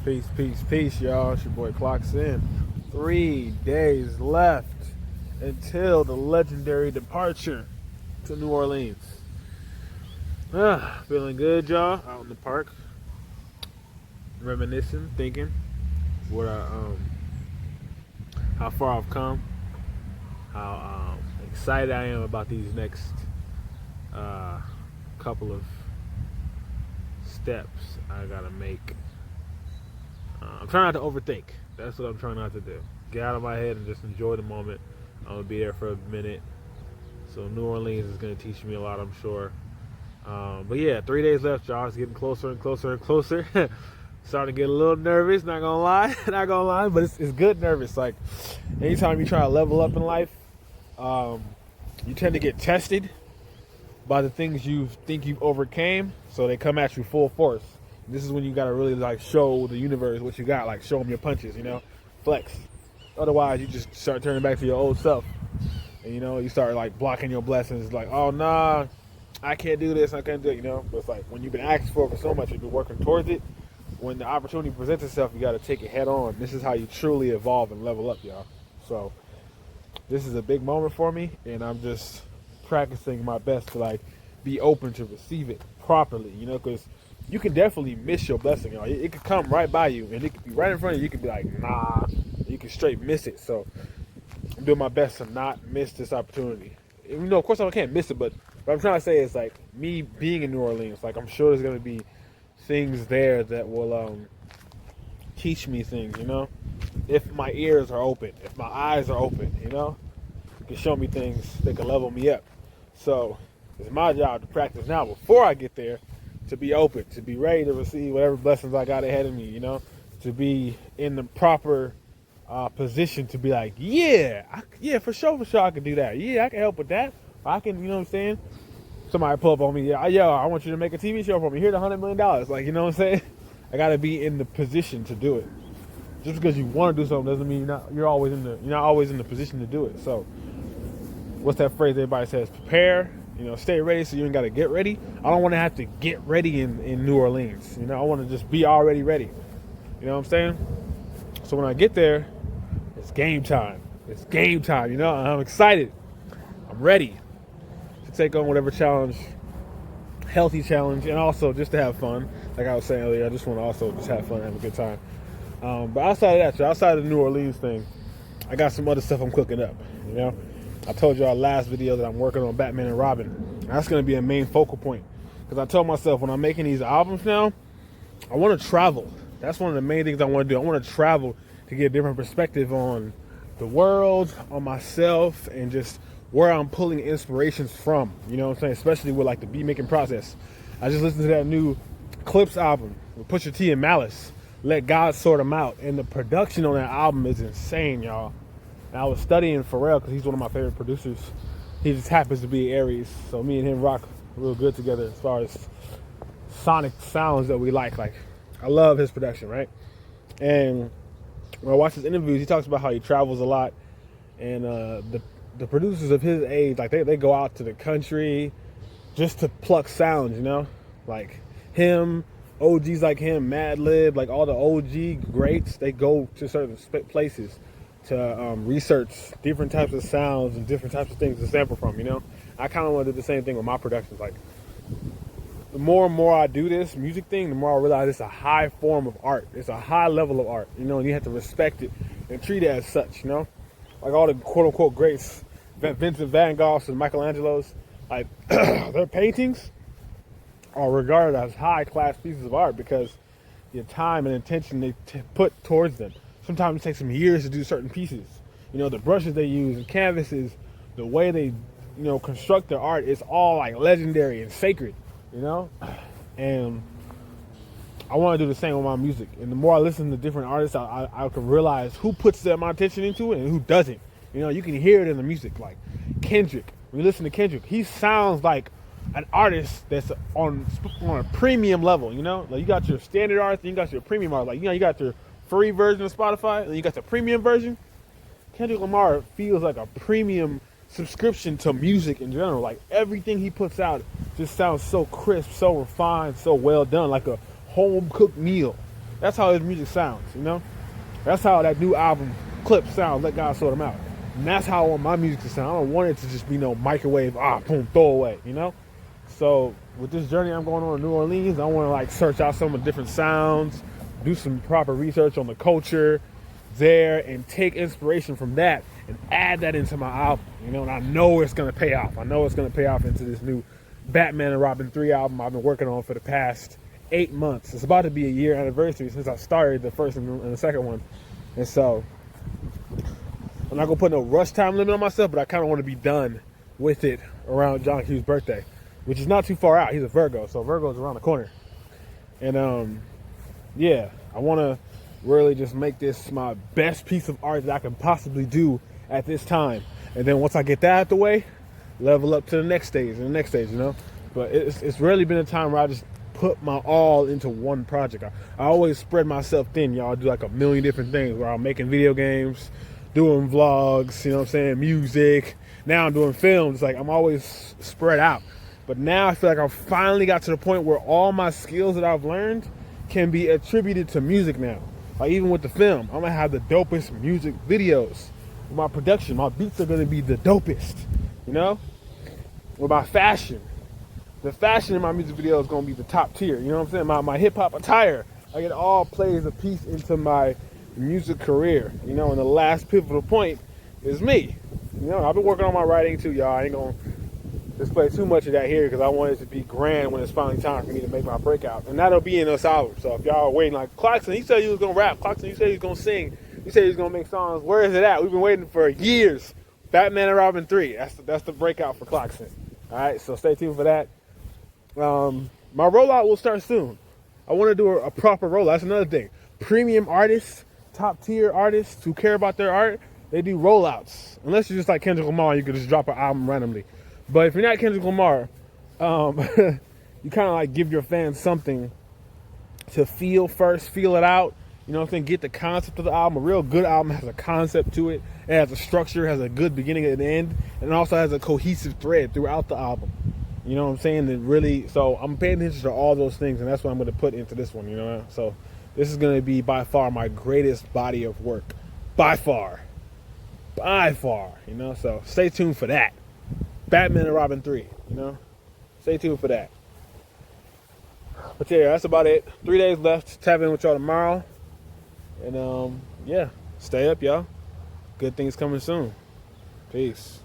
Peace, peace, peace, y'all. It's your boy Clocks in. 3 days left until the legendary departure to New Orleans. Feeling good, y'all. Out in the park, reminiscing, thinking what how far I've come, how excited I am about these next couple of steps I gotta make. I'm trying not to overthink. That's what I'm trying not to do. Get out of my head and just enjoy the moment. I'm gonna be there for a minute. So New Orleans is gonna teach me a lot, I'm sure. But yeah, 3 days left, y'all. It's getting closer and closer and closer. Starting to get a little nervous. Not gonna lie, not gonna lie, but it's good nervous. Like anytime you try to level up in life, you tend to get tested by the things you think you've overcame. So they come at you full force. This is when you gotta really like show the universe what you got, like show them your punches, flex. Otherwise, you just start turning back to your old self, and you start like blocking your blessings. Like, oh nah, I can't do this, I can't do it. But it's like when you've been asking for so much, you've been working towards it. When the opportunity presents itself, you gotta take it head on. This is how you truly evolve and level up, y'all. So this is a big moment for me, and I'm just practicing my best to like be open to receive it properly, because you can definitely miss your blessing, y'all. It could come right by you, and it could be right in front of you. You could be like, nah. You can straight miss it. So I'm doing my best to not miss this opportunity. Of course I can't miss it, but what I'm trying to say is like me being in New Orleans, like I'm sure there's gonna be things there that will teach me things, If my ears are open, if my eyes are open, it can show me things that can level me up. So it's my job to practice now before I get there, to be open, to be ready to receive whatever blessings I got ahead of me, to be in the proper position to be like, yeah, for sure, I can do that. Yeah, I can help with that. I can, what I'm saying? Somebody pull up on me, I want you to make a TV show for me. Here's $100 million. Like, you know what I'm saying? I got to be in the position to do it. Just because you want to do something doesn't mean you're not always in the position to do it. So, what's that phrase everybody says? Prepare, stay ready so you ain't got to get ready. I don't want to have to get ready in New Orleans. I want to just be already ready. You know what I'm saying? So when I get there, it's game time. It's game time, and I'm excited. I'm ready to take on whatever challenge, healthy challenge, and also just to have fun. Like I was saying earlier, I just want to also just have fun and have a good time. But outside of that, outside of the New Orleans thing, I got some other stuff I'm cooking up, I told y'all last video that I'm working on Batman and Robin. That's going to be a main focal point. Because I told myself when I'm making these albums now, I want to travel. That's one of the main things I want to do. I want to travel to get a different perspective on the world, on myself, and just where I'm pulling inspirations from. You know what I'm saying? Especially with like the beat making process. I just listened to that new Clips album with Pusha T and Malice. Let God Sort Them Out. And the production on that album is insane, y'all. And I was studying Pharrell because he's one of my favorite producers. He just happens to be Aries. So me and him rock real good together as far as sonic sounds that we like. Like, I love his production, right? And when I watch his interviews, he talks about how he travels a lot. And the producers of his age, like they go out to the country just to pluck sounds, Like him, OGs like him, Madlib, like all the OG greats, they go to certain places to research different types of sounds and different types of things to sample from, I kind of want to do the same thing with my productions. Like, the more and more I do this music thing, the more I realize it's a high form of art. It's a high level of art, and you have to respect it and treat it as such, Like all the quote-unquote greats, Vincent Van Goghs and Michelangelos, like, their paintings are regarded as high-class pieces of art because the time and attention they put towards them. Sometimes it takes them years to do certain pieces. The brushes they use and canvases, the way they, construct their art, it's all like legendary and sacred. And I want to do the same with my music. And the more I listen to different artists, I can realize who puts my attention into it and who doesn't. You can hear it in the music. Like Kendrick, when you listen to Kendrick, he sounds like an artist that's on a premium level. Like you got your standard artist, and you got your premium artist. Like you got your free version of Spotify, and you got the premium version. Kendrick Lamar feels like a premium subscription to music in general. Like everything he puts out just sounds so crisp, so refined, so well done, like a home cooked meal. That's how his music sounds, you know? That's how that new album clip sounds, Let God Sort Them Out. And that's how I want my music to sound. I don't want it to just be no microwave, boom, throw away, you know? So with this journey I'm going on in New Orleans, I want to like search out some of the different sounds, do some proper research on the culture there, and take inspiration from that and add that into my album, you know? And I know it's going to pay off. I know it's going to pay off into this new Batman and Robin 3 album I've been working on for the past 8 months. It's about to be a year anniversary since I started the first and the second one. And so I'm not gonna put no rush time limit on myself, but I kind of want to be done with it around John Q's birthday, which is not too far out. He's a Virgo, so Virgo's around the corner. And yeah, I want to really just make this my best piece of art that I can possibly do at this time. And then once I get that out the way, level up to the next stage and the next stage, you know. But it's really been a time where I just put my all into one project. I always spread myself thin, y'all. I do like a million different things where I'm making video games, doing vlogs, you know what I'm saying, music. Now I'm doing films. It's like I'm always spread out. But now I feel like I've finally got to the point where all my skills that I've learned can be attributed to music now. Like even with the film, I'm gonna have the dopest music videos. With my production, my beats are gonna be the dopest, you know? With my fashion, the fashion in my music video is gonna be the top tier, you know what I'm saying? My hip hop attire, like it all plays a piece into my music career, you know, and the last pivotal point is me. You know, I've been working on my writing too, y'all. I ain't gonna display too much of that here because I want it to be grand when it's finally time for me to make my breakout. And that'll be in this album. So if y'all are waiting, like Clarkson, he said he was gonna rap. Clarkson, he said he was gonna sing. He said he was gonna make songs. Where is it at? We've been waiting for years. Batman and Robin 3. That's the breakout for Clarkson. All right, so stay tuned for that. My rollout will start soon. I want to do a proper rollout. That's another thing. Premium artists, top tier artists who care about their art, they do rollouts. Unless you're just like Kendrick Lamar, you could just drop an album randomly. But if you're not Kendrick Lamar, you kind of like give your fans something to feel first, feel it out. You know what I'm saying? Get the concept of the album. A real good album has a concept to it. It has a structure, has a good beginning and end, and it also has a cohesive thread throughout the album. You know what I'm saying? That really, so I'm paying attention to all those things, and that's what I'm going to put into this one, you know? So this is going to be by far my greatest body of work. By far, you know? So stay tuned for that. Batman and Robin 3, you know? Stay tuned for that. But yeah, that's about it. 3 days left. Tap in with y'all tomorrow. And yeah, stay up, y'all. Good things coming soon. Peace.